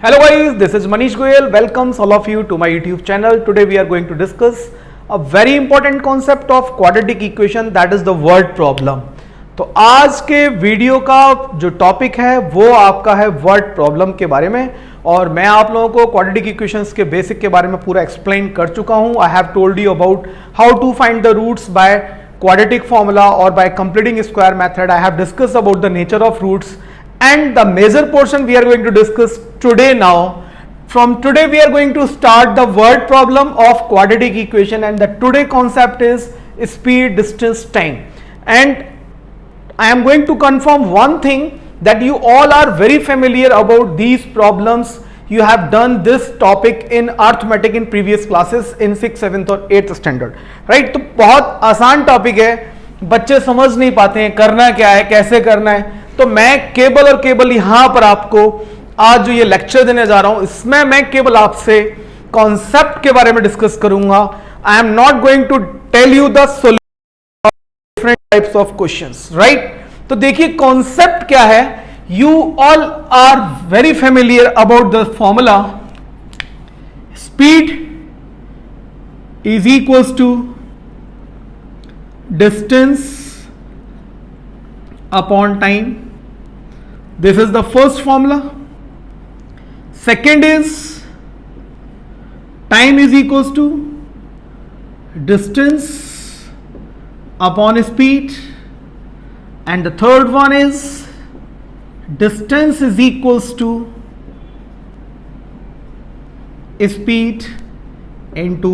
Hello guys, this is Manish Goyal. Welcomes all of you to my YouTube channel. Today we are going to discuss a very important concept of quadratic equation, that is the word problem. तो आज के video का जो topic है वो आपका है word problem के बारे में, और मैं आप लोगों को क्वाड्रेटिक इक्वेशंस के बेसिक के बारे में पूरा एक्सप्लेन कर चुका हूं. I have told you about how to find the roots by quadratic formula or by completing square method. I have discussed about the nature of roots, and the major portion we are going to discuss today now. From today we are going to start the word problem of quadratic equation, and the today concept is speed, distance, time. And I am going to confirm one thing, that you all are very familiar about these problems. You have done this topic in arithmetic in previous classes in 6th, 7th और 8th standard, right? तो बहुत आसान topic है, बच्चे समझ नहीं पाते हैं करना क्या है, कैसे करना है. तो मैं केवल और केवल यहां पर आपको आज जो ये लेक्चर देने जा रहा हूं, इसमें मैं केवल आपसे कॉन्सेप्ट के बारे में डिस्कस करूंगा. I am not going to tell you the solution of different types of questions, right? तो देखिए कॉन्सेप्ट क्या है. You all are very familiar about the formula. Speed is equals to distance upon time. This is the first formula. Second is time is equals to distance upon speed. And the third one is distance is equals to speed into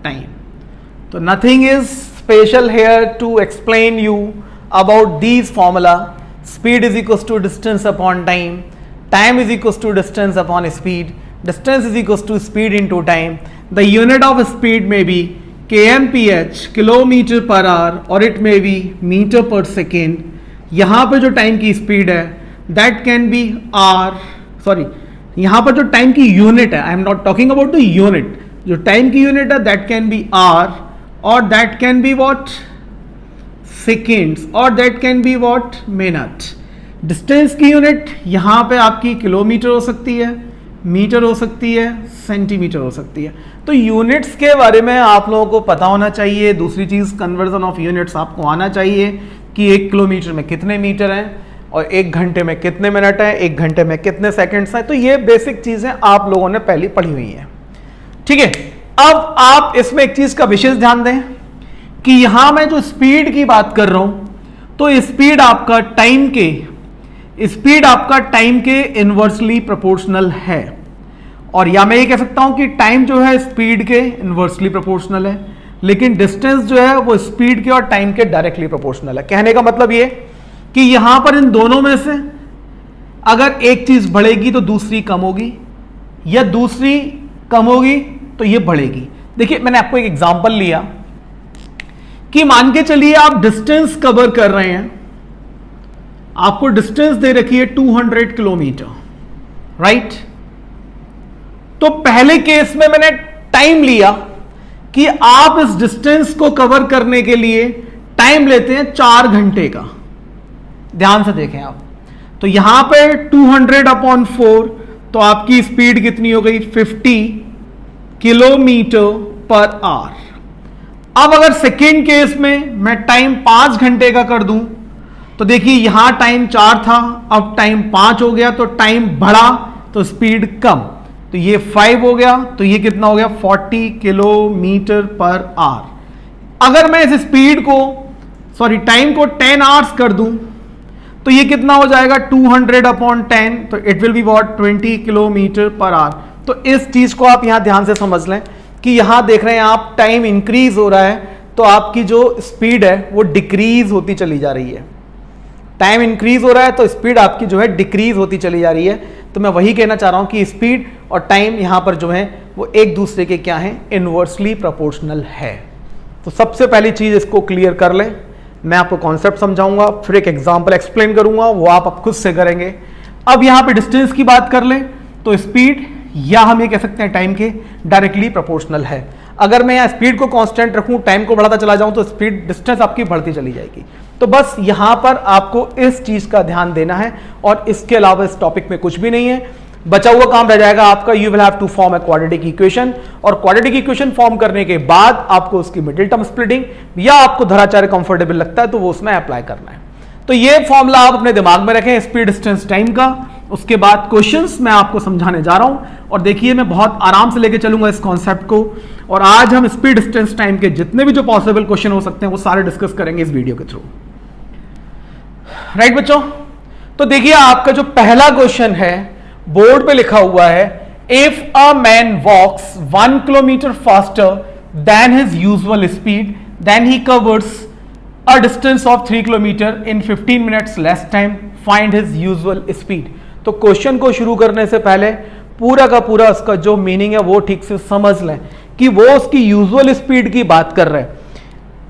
time. So nothing is special here to explain you about these formula. Speed is equals to distance upon time, time is equals to distance upon speed, distance is equals to speed into time. The unit of speed may be kmph, kilometer per hour, or it may be meter per second. यहाँ पे जो time की speed है that can be hour, sorry यहां पर जो time की unit है, I am not talking about the unit, जो टाइम की यूनिट है दैट कैन बी आर, और that can be what seconds, और that can be what minute. Distance की यूनिट यहां पे आपकी किलोमीटर हो सकती है, मीटर हो सकती है, सेंटीमीटर हो सकती है. तो यूनिट्स के बारे में आप लोगों को पता होना चाहिए. दूसरी चीज कन्वर्जन ऑफ यूनिट्स आपको आना चाहिए कि 1 किलोमीटर में कितने मीटर हैं, और 1 घंटे में कितने मिनट है, 1 घंटे में कितने सेकंड्स हैं. तो ये बेसिक चीजें आप लोगों ने पहले पढ़ी हुई हैं, ठीक है. अब आप इसमें एक चीज का विशेष ध्यान दें कि यहां मैं जो स्पीड की बात कर रहा हूं, तो स्पीड आपका टाइम के इनवर्सली प्रोपोर्शनल है, और या मैं ये कह सकता हूं कि टाइम जो है स्पीड के इनवर्सली प्रोपोर्शनल है, लेकिन डिस्टेंस जो है वो स्पीड के और टाइम के डायरेक्टली प्रोपोर्शनल है. कहने का मतलब ये कि यहां पर इन दोनों में से अगर एक चीज बढ़ेगी तो दूसरी कम होगी, या दूसरी कम होगी तो ये बढ़ेगी. देखिए मैंने आपको एक एग्जांपल लिया कि मान के चलिए आप डिस्टेंस कवर कर रहे हैं, आपको डिस्टेंस दे रखी है 200 किलोमीटर, राइट? तो पहले केस में मैंने टाइम लिया कि आप इस डिस्टेंस को कवर करने के लिए टाइम लेते हैं 4 घंटे का. ध्यान से देखें आप, तो यहां पे 200/4, तो आपकी स्पीड कितनी हो गई 50 किलोमीटर पर आवर. अब अगर सेकेंड केस में मैं टाइम 5 घंटे का कर दूं, तो देखिए यहां टाइम 4 था, अब टाइम 5 हो गया, तो टाइम बढ़ा तो स्पीड कम, तो ये 5 हो गया, तो ये कितना हो गया 40 किलोमीटर पर आवर. अगर मैं इस स्पीड को टाइम को 10 आवर्स कर दूं, तो ये कितना हो जाएगा 200/10, तो it will be what 20 kilometre per our. तो इस चीज को आप यहां ध्यान से समझ लें कि यहां देख रहे हैं आप टाइम इंक्रीज हो रहा है, तो आपकी जो स्पीड है वो डिक्रीज होती चली जा रही है. टाइम इंक्रीज हो रहा है तो स्पीड आपकी जो है डिक्रीज होती चली जा रही है. तो मैं वही कहना चाह रहा हूं कि स्पीड और टाइम यहां पर जो है वो एक दूसरे के क्या है, इनवर्सली प्रोपोर्शनल है. तो सबसे पहली चीज इसको क्लियर कर लें. मैं आपको कॉन्सेप्ट समझाऊंगा, फिर एक एग्जांपल एक्सप्लेन करूंगा, वो आप खुद से करेंगे. अब यहां पे डिस्टेंस की बात कर लें, तो स्पीड या हम ये कह सकते हैं टाइम के डायरेक्टली प्रोपोर्शनल है. अगर मैं यहाँ स्पीड को कांस्टेंट रखूं, टाइम को बढ़ाता चला जाऊं, तो स्पीड डिस्टेंस आपकी बढ़ती चली जाएगी. तो बस यहां पर आपको इस चीज का ध्यान देना है और इसके अलावा इस टॉपिक में कुछ भी नहीं है. बचा हुआ काम रह जाएगा आपका, you will have to form a quadratic equation, और क्वाड्रेटिक इक्वेशन फॉर्म करने के बाद आपको उसकी मिडिल टर्म स्प्लिटिंग या आपको धराचार्य कंफर्टेबल लगता है तो वो उसमें अप्लाई करना है। तो ये फॉर्मूला आप अपने दिमाग में रखें स्पीड डिस्टेंस टाइम का। उसके बाद क्वेश्चंस मैं आपको समझाने जा रहा हूं, और देखिए मैं बहुत आराम से लेके चलूंगा इस कॉन्सेप्ट को, और आज हम स्पीड डिस्टेंस टाइम के जितने भी जो पॉसिबल क्वेश्चन हो सकते हैं वो सारे डिस्कस करेंगे इस वीडियो के थ्रू। राइट बच्चों, तो देखिए आपका जो पहला क्वेश्चन है बोर्ड पे लिखा हुआ है, if a man walks 1 kilometre faster than his usual speed then he covers a distance of 3 kilometre in 15 minutes less time, find his usual speed. तो क्वेश्चन को शुरू करने से पहले पूरा का पूरा उसका जो मीनिंग है वो ठीक से समझ लें कि वो उसकी यूजुअल स्पीड की बात कर रहे हैं।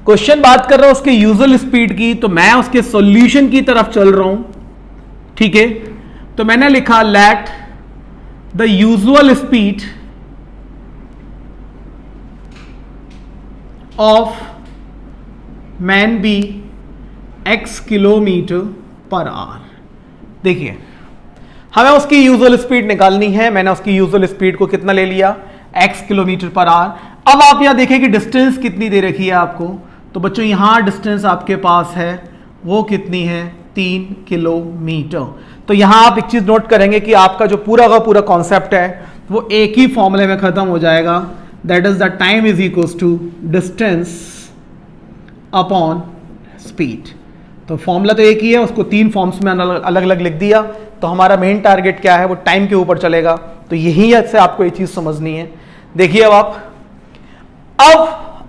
क्वेश्चन बात कर रहा है उसके यूजुअल स्पीड की, तो मैं उसके सॉल्यूशन की तरफ चल रहा हूं। ठीक है, तो मैंने लिखा let the usual speed of man B x kilometre per hour. देखिए हमें उसकी यूजुअल स्पीड निकालनी है, मैंने उसकी यूजुअल स्पीड को कितना ले लिया, x किलोमीटर पर आवर। अब आप यहां देखें कि डिस्टेंस कितनी दे रखी है आपको, तो बच्चों यहां डिस्टेंस आपके पास है वो कितनी है, 3 किलोमीटर। तो यहां आप एक चीज नोट करेंगे कि आपका जो पूरा का पूरा कॉन्सेप्ट है वो एक ही फॉर्मूले में खत्म हो जाएगा, that is the time is equals to distance upon speed. तो फॉर्मूला तो एक ही है, उसको 3 फॉर्म्स में अलग अलग लिख दिया। तो हमारा मेन टारगेट क्या है, वो टाइम के ऊपर चलेगा। तो यही से आपको ये चीज समझनी है। देखिए अब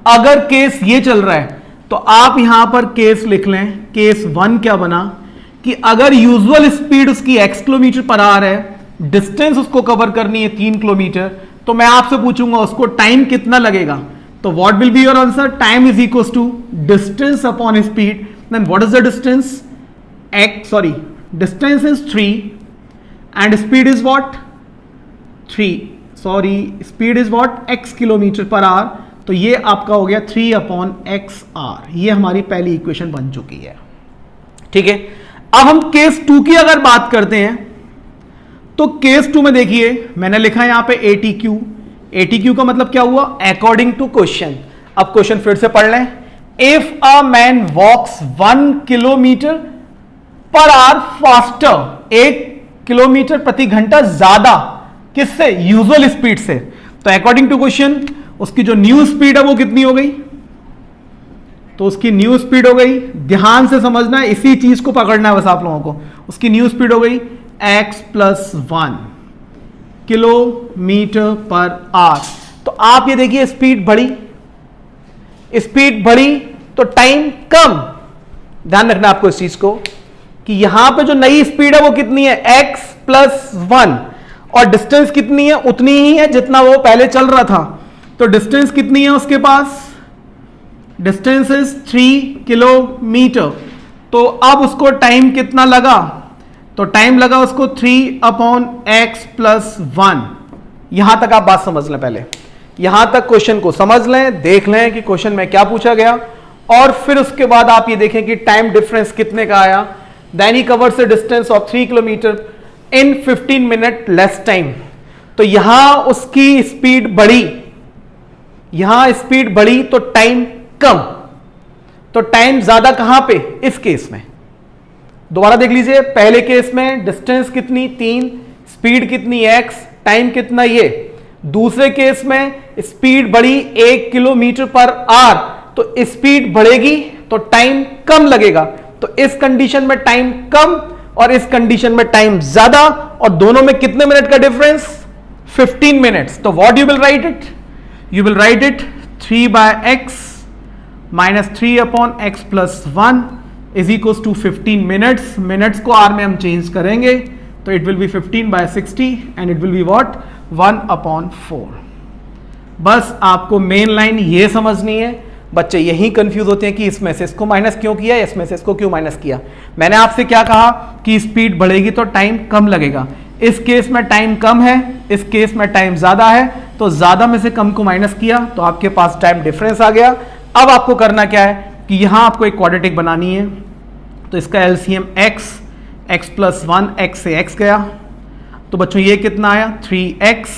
अगर केस ये चल रहा है तो आप यहां पर केस लिख लें। केस 1 क्या बना कि अगर यूजुअल स्पीड उसकी x किलोमीटर पर आवर है, डिस्टेंस उसको कवर करनी है 3 किलोमीटर, तो मैं आपसे पूछूंगा उसको टाइम कितना लगेगा। तो what will be your answer, time is equals to distance upon speed. Then what is the distance, distance is 3 and speed is what, speed is what, x kilometre per our. तो ये आपका हो गया 3/x/r। ये हमारी पहली equation बन चुकी है। ठीक है, अब हम केस 2 की अगर बात करते हैं तो केस 2 में देखिए मैंने लिखा है यहां पे ATQ का मतलब क्या हुआ, अकॉर्डिंग टू क्वेश्चन। अब क्वेश्चन फिर से पढ़ लें, if a man walks 1 kilometre per hour faster, 1 kilometre प्रति घंटा ज्यादा, किससे, यूजुअल स्पीड से। तो अकॉर्डिंग टू क्वेश्चन उसकी जो न्यू स्पीड है वो कितनी हो गई, तो उसकी न्यू स्पीड हो गई, ध्यान से समझना है, इसी चीज को पकड़ना है बस आप लोगों को। उसकी न्यू स्पीड हो गई x + 1 किलोमीटर पर आवर। तो आप ये देखिए स्पीड बढ़ी तो टाइम कम। ध्यान रखना आपको इस चीज को कि यहां पे जो नई स्पीड है वो कितनी है, x + 1, और डिस्टेंस कितनी है, उतनी ही है जितना वो पहले चल रहा था। तो डिस्टेंस कितनी है उसके पास, डिस्टेंस इज 3 किलोमीटर। तो अब उसको टाइम कितना लगा, तो टाइम लगा उसको 3/x + 1। यहां तक आप बात समझ लें, पहले यहां तक क्वेश्चन को समझ लें, देख लें कि क्वेश्चन में क्या पूछा गया, और फिर उसके बाद आप ये देखें कि टाइम डिफरेंस कितने का आया। Then he covers the distance of 3 kilometre in 15 minute less time. तो यहां उसकी स्पीड बढ़ी, यहां स्पीड बढ़ी तो टाइम कम, तो टाइम ज्यादा कहां पे, इस केस में। दोबारा देख लीजिए, पहले केस में डिस्टेंस कितनी 3, स्पीड कितनी x, टाइम कितना ये। दूसरे केस में स्पीड बढ़ी 1 किलोमीटर पर आवर, तो स्पीड बढ़ेगी तो टाइम कम लगेगा। तो इस कंडीशन में टाइम कम और इस कंडीशन में टाइम ज्यादा, और दोनों में कितने मिनट का डिफरेंस, 15 मिनट्स। तो what you will write it, you will write it 3/x - 3/x + 1 is equals to 15 minutes. Minutes को आर में हम चेंज करेंगे तो it will be 15/60 and it will be what, 1/4। बस आपको मेन लाइन ये समझनी है। बच्चे यही कंफ्यूज होते हैं कि इसमें से इसको माइनस क्यों किया, इसमें से इसको क्यों माइनस किया। मैंने आपसे क्या कहा कि स्पीड बढ़ेगी तो टाइम कम लगेगा। इस केस में टाइम कम है, इस केस में टाइम ज्यादा है, तो ज्यादा में से कम को माइनस किया तो आपके पास टाइम डिफरेंस आ गया। अब आपको करना क्या है कि यहां आपको एक क्वाड्रेटिक बनानी है। तो इसका एलसीएम x + 1, x से x गया। तो बच्चों ये कितना आया 3x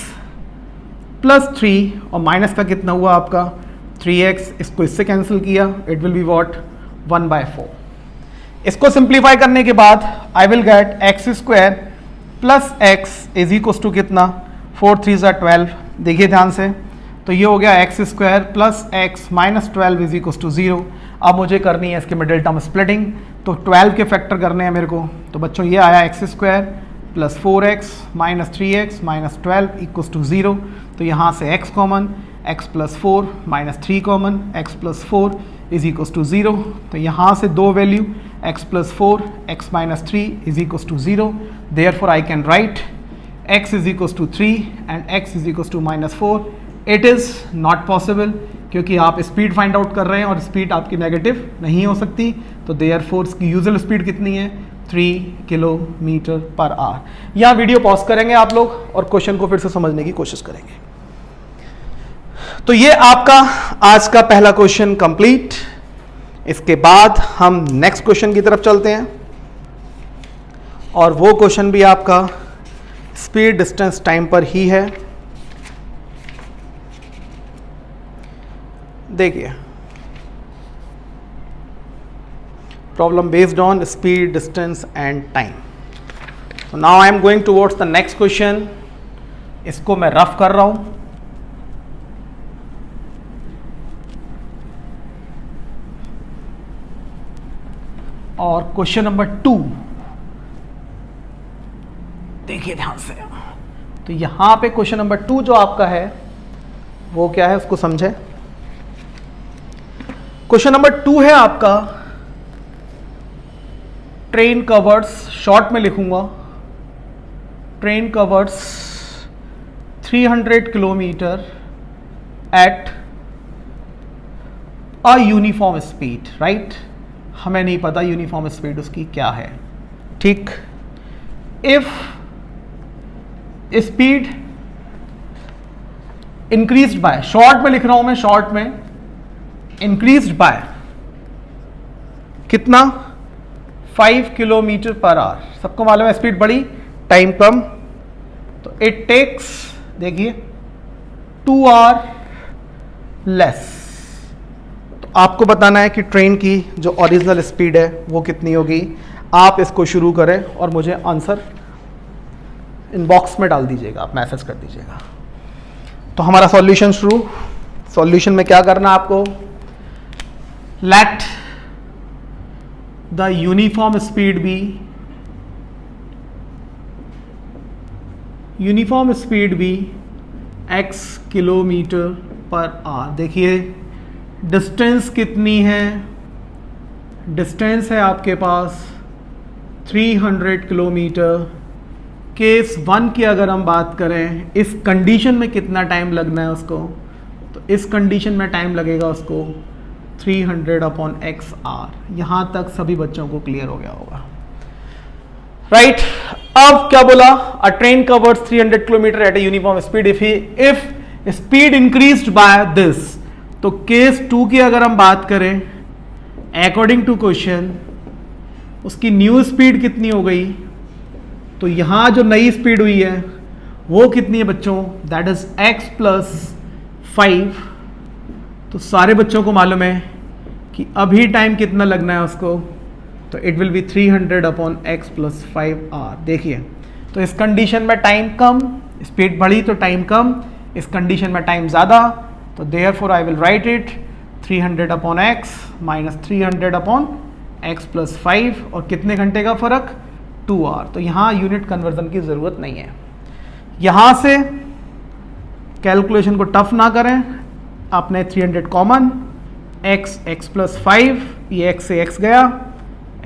प्लस 3 और माइनस का कितना हुआ आपका 3x, इसको इससे कैंसिल किया, इट विल बी वॉट 1/4। इसको सिंप्लीफाई करने के बाद I will get x square plus x is equal to कितना 4 3 12। देखिए ध्यान से, तो ये हो गया x square plus x minus 12 is equal to 0। अब मुझे करनी है इसके मिडिल टर्म स्प्लिटिंग, तो 12 के फैक्टर करने हैं मेरे को। तो बच्चों ये आया x square plus 4x minus 3x minus 12 equal to 0। तो यहाँ से x common, x plus 4 minus 3 common, x plus 4 is equal to 0। तो यहाँ से दो value x plus 4 x minus 3 is equal to 0। Therefore I can write x is equal to 3 and x is equal to minus 4। It is not possible, क्योंकि आप speed find out कर रहे हैं और स्पीड आपकी नेगेटिव नहीं हो सकती। तो देयरफॉर इसकी यूजुअल स्पीड कितनी है 3 किलोमीटर पर आवर। यहाँ वीडियो पॉज करेंगे आप लोग और क्वेश्चन को फिर से समझने की कोशिश करेंगे। तो ये आपका आज का पहला क्वेश्चन कंप्लीट। इसके बाद हम नेक्स्ट क्वेश्चन की तरफ चलते हैं और वो क्वेश्चन भी आपका स्पीड डिस्टेंस टाइम पर ही है। देखिए, problem based on speed, distance and time. So now I am going towards the next question. इसको मैं रफ कर रहा हूं। और क्वेश्चन नंबर 2 देखिए ध्यान से। तो यहां पे क्वेश्चन नंबर 2 जो आपका है वो क्या है उसको समझे। क्वेश्चन नंबर 2 है आपका ट्रेन कवर्स, शॉर्ट में लिखूंगा, train covers 300 kilometre at a uniform speed, right. हमें नहीं पता यूनिफॉर्म स्पीड उसकी क्या है, ठीक। If speed increased bye, short में लिख रहा हूं मैं, शॉर्ट में इंक्रीज्ड बाय कितना 5 किलोमीटर पर आवर। सबको मालूम है स्पीड बढ़ी टाइम कम, तो इट टेक्स देखिए 2 आवर लेस। तो आपको बताना है कि ट्रेन की जो ओरिजिनल स्पीड है वो कितनी होगी। आप इसको शुरू करें और मुझे आंसर इनबॉक्स में डाल दीजिएगा, आप मैसेज कर दीजिएगा। तो हमारा सॉल्यूशन शुरू। सॉल्यूशन में क्या करना है आपको, let the uniform speed be x kilometre per hour. देखिए डिस्टेंस कितनी है, डिस्टेंस है आपके पास 300 किलोमीटर। केस 1 की अगर हम बात करें, इस कंडीशन में कितना टाइम लगना है उसको, तो इस कंडीशन में टाइम लगेगा उसको 300/x आवर। यहां तक सभी बच्चों को क्लियर हो गया होगा, राइट। अब क्या बोला, a train covers 300 kilometre at a uniform speed if speed increased by this. तो केस 2 की अगर हम बात करें, अकॉर्डिंग टू क्वेश्चन उसकी न्यू स्पीड कितनी हो गई, तो यहां जो नई स्पीड हुई है वो कितनी है बच्चों, दैट इज x प्लस 5। तो सारे बच्चों को मालूम है कि अभी टाइम कितना लगना है उसको, तो it will be 300/x plus 5 hour. देखिए, तो इस कंडीशन में टाइम कम, स्पीड बढ़ी तो टाइम कम, इस कंडीशन में टाइम ज़्यादा, तो therefore I will write it 300/x minus 300/x plus 5। और कितने घंटे का फ़र्क 2 आवर। तो यहाँ यूनिट कन्वर्जन की ज़रूरत नहीं है। यहाँ से कैलकुलेशन को टफ ना करें, आपने 300 कॉमन, x प्लस 5, ये x से x गया,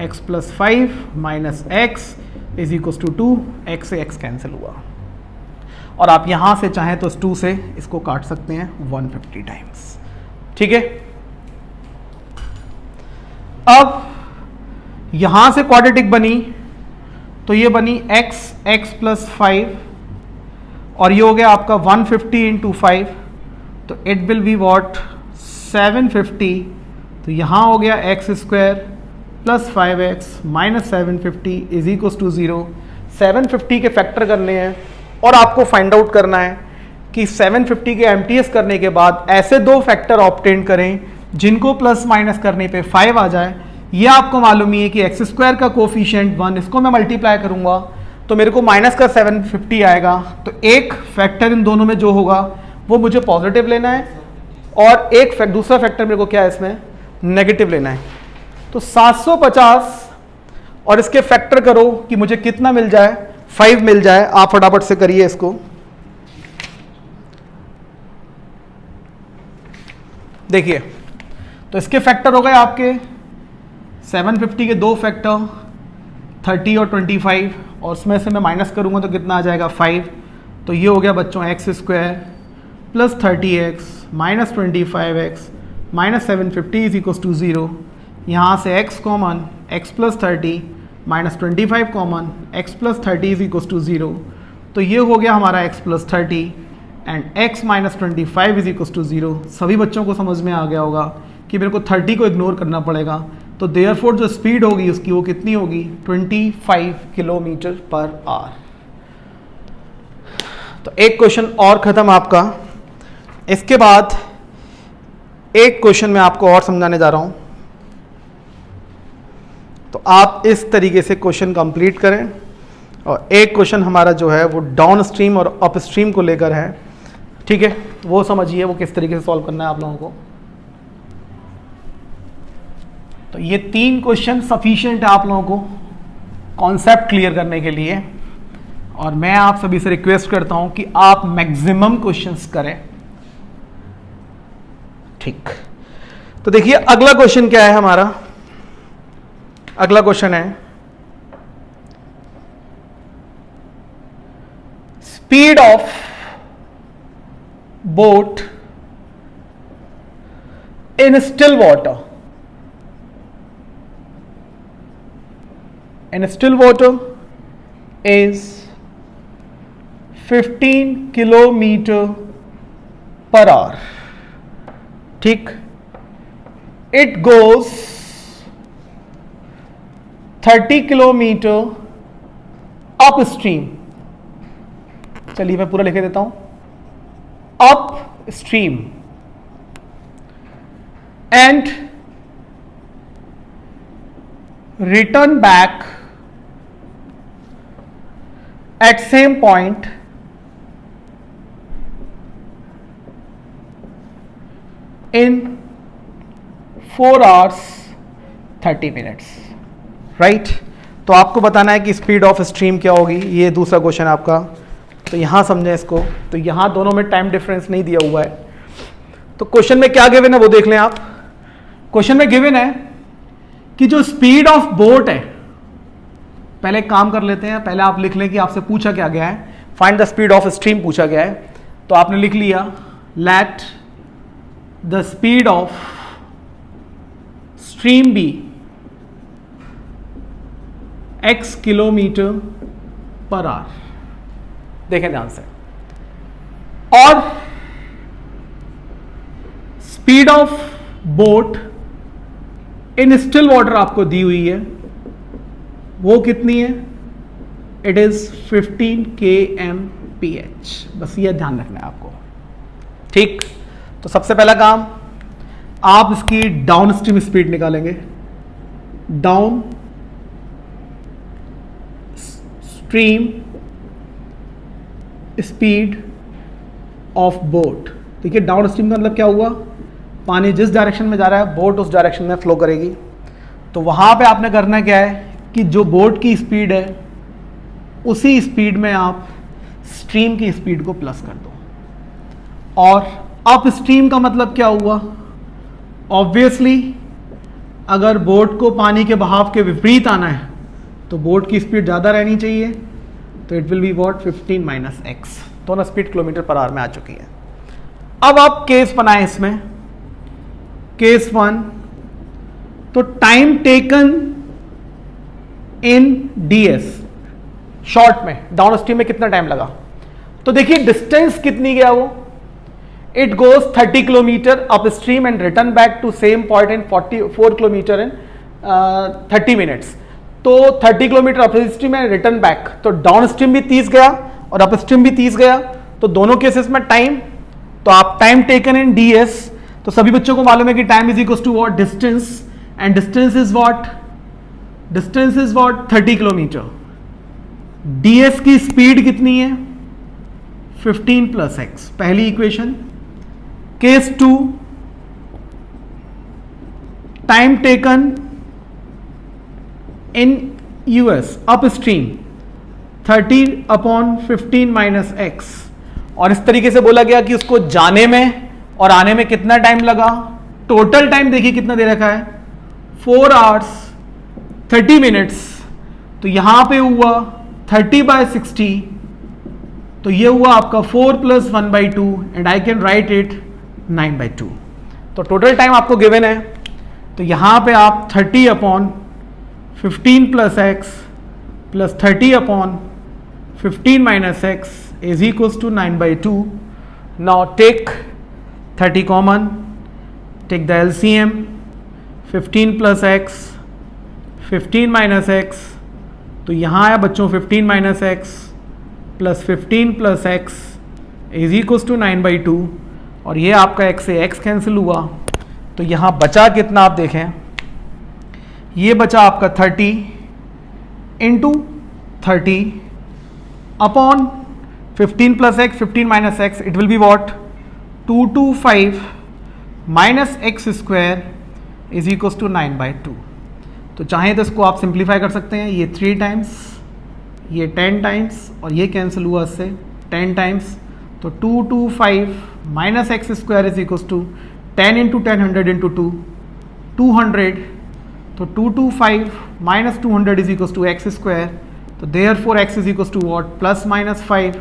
x plus 5 minus x is equal to 2, x से x कैंसिल हुआ। और आप यहां से चाहें तो 2 से इसको काट सकते हैं 150 टाइम्स, ठीक है। अब यहां से क्वाड्रेटिक बनी, तो ये बनी x प्लस 5 और ये हो गया आपका 150 इंटू 5, तो इट विल बी वॉट 750। तो यहाँ हो गया x square plus 5x minus 750 is equal to 0। 750 के फैक्टर करने हैं और आपको फाइंड आउट करना है कि 750 के एमटीएस करने के बाद ऐसे दो फैक्टर ऑब्टेन करें जिनको प्लस माइनस करने पे 5 आ जाए। ये आपको मालूम ही है कि एक्स स्क्वायर का कोफिशिएंट 1, इसको मैं मल्टीप्लाई करूंगा तो मेरे को माइनस का 750 आएगा। तो एक फैक्टर इन दोनों में जो होगा वो मुझे पॉजिटिव लेना है और दूसरा फैक्टर मेरे को क्या है इसमें नेगेटिव लेना है। तो 750 और इसके फैक्टर करो कि मुझे कितना मिल जाए, 5 मिल जाए। आप फटाफट से करिए इसको। देखिए तो इसके फैक्टर हो गए आपके 750 के दो फैक्टर 30 और 25 और उसमें से मैं माइनस करूंगा तो कितना आ जाएगा 5। तो ये हो गया बच्चों x square plus 30x minus 25x minus 750 is equal to 0। यहाँ से x common x plus 30 minus 25 common x plus 30 is equal to 0। तो ये हो गया हमारा x plus 30 and x minus 25 is equal to 0। सभी बच्चों को समझ में आ गया होगा कि मेरे को 30 को इग्नोर करना पड़ेगा। तो देयरफॉर जो स्पीड होगी उसकी वो कितनी होगी 25 किलोमीटर पर आवर। तो एक क्वेश्चन और खत्म आपका। इसके बाद एक क्वेश्चन मैं आपको और समझाने जा रहा हूं, तो आप इस तरीके से क्वेश्चन कंप्लीट करें। और एक क्वेश्चन हमारा जो है वो डाउन स्ट्रीम और अप स्ट्रीम को लेकर है, ठीक है, वो समझिए वो किस तरीके से सॉल्व करना है आप लोगों को। तो ये 3 क्वेश्चन सफिशिएंट है आप लोगों को कॉन्सेप्ट क्लियर करने के लिए, और मैं आप सभी से रिक्वेस्ट करता हूं कि आप मैक्सिमम क्वेश्चंस करें, ठीक। तो देखिए अगला क्वेश्चन क्या है हमारा। अगला क्वेश्चन है speed of boat in still water. In still water is 15 kilometre per our, ठीक। It goes 30 kilometre up stream. चलिए मैं पूरा लिख देता हूं, up stream and return back at same point in 4 hours 30 minutes, right. तो आपको बताना है कि स्पीड ऑफ स्ट्रीम क्या होगी। ये दूसरा क्वेश्चन आपका, तो यहां समझें इसको। तो यहां दोनों में टाइम डिफरेंस नहीं दिया हुआ है। तो क्वेश्चन में क्या गिवन है वो देख लें आप। क्वेश्चन में गिवन है कि जो स्पीड ऑफ बोट है, पहले एक काम कर लेते हैं, पहले आप लिख लें कि आपसे पूछा क्या गया है। Find the speed of stream पूछा गया है, तो आपने लिख लिया let the speed of stream be x kilometre per hour. देखें ध्यान से। और speed of boat in still water आपको दी हुई है, वो कितनी है, इट इज 15 kmph। बस ये ध्यान रखना है आपको, ठीक। तो सबसे पहला काम आप इसकी डाउन स्ट्रीम स्पीड निकालेंगे। Down stream speed of boat. देखिए डाउन स्ट्रीम का मतलब क्या हुआ, पानी जिस डायरेक्शन में जा रहा है बोट उस डायरेक्शन में फ्लो करेगी। तो वहां पे आपने करना क्या है कि जो बोट की स्पीड है उसी स्पीड में आप स्ट्रीम की स्पीड को प्लस कर दो। और अप स्ट्रीम का मतलब क्या हुआ, ऑब्वियसली अगर बोट को पानी के बहाव के विपरीत आना है तो बोट की स्पीड ज़्यादा रहनी चाहिए। तो it will be what 15 minus x. दोनों स्पीड किलोमीटर पर आवर में आ चुकी है। अब आप केस बनाएं इसमें, केस 1। तो टाइम टेकन इन ds, शॉर्ट में डाउन स्ट्रीम में कितना टाइम लगा। तो देखिए डिस्टेंस कितनी गया वो, it goes 30 kilometre up stream and return back to same point in 44 kilometre in 30 minutes. तो 30 किलोमीटर अपर स्ट्रीम में रिटर्न बैक, तो डाउन स्ट्रीम भी 30 गया और अप स्ट्रीम भी 30 गया, तो दोनों केसेस में टाइम, तो आप टाइम टेकन इन ds, तो सभी बच्चों को मालूम है कि time is equal to what, distance, and distance is what, distance is what 30 kilometre. ds की स्पीड कितनी है 15 प्लस x, पहली equation. Case 2, time taken in US up stream 30 upon 15 minus x, और इस तरीके से बोला गया कि उसको जाने में और आने में कितना टाइम लगा। टोटल टाइम देखिए कितना दे रखा है 4 आवर्स 30 मिनट्स, तो यहां पे हुआ 30/60, तो ये हुआ आपका 4 + 1/2 and I can right it 9/2। तो टोटल टाइम आपको गिवन है, तो यहां पे आप 30 upon 15 plus x plus 30 upon 15 minus x is equals to 9/2. Now take 30 common, take the LCM, 15 plus x, 15 minus x, तो यहाँ आया बच्चों 15 minus x plus 15 plus x is equals to 9/2, और ये आपका x से x कैंसिल हुआ, तो यहाँ बचा कितना आप देखें, ये बचा आपका 30 into 30 upon 15 plus x, 15 minus x, it will be what, 225 minus x square is equals to 9/2। तो चाहें तो इसको आप सिंप्लीफाई कर सकते हैं, ये 3 टाइम्स, ये 10 टाइम्स, और ये कैंसिल हुआ इससे 10 टाइम्स, तो 225 minus x square is equals to 10 into 10 100 into 2 200, तो 225 minus 200 is equals to x square, तो therefore x is equals to what, +-5,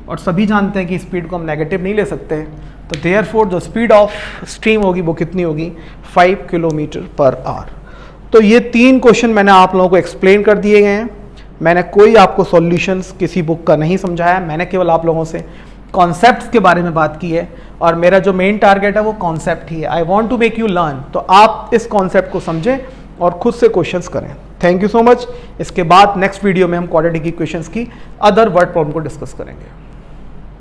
और सभी जानते हैं कि स्पीड को हम नेगेटिव नहीं ले सकते, तो देयरफॉर जो स्पीड ऑफ स्ट्रीम होगी वो कितनी होगी 5 km/h। तो ये 3 क्वेश्चन मैंने आप लोगों को एक्सप्लेन कर दिए गए हैं। मैंने कोई आपको सॉल्यूशंस किसी बुक का नहीं समझाया, मैंने केवल आप लोगों से कॉन्सेप्ट्स के बारे में बात की है, और मेरा जो मेन टारगेट है वो कॉन्सेप्ट ही है। I want to make you learn, तो आप इस कॉन्सेप्ट को समझें और खुद से क्वेश्चंस करें। Thank you so much. इसके बाद नेक्स्ट वीडियो में हम क्वाड्रेटिक इक्वेशंस की अदर वर्ड प्रॉब्लम को डिस्कस करेंगे।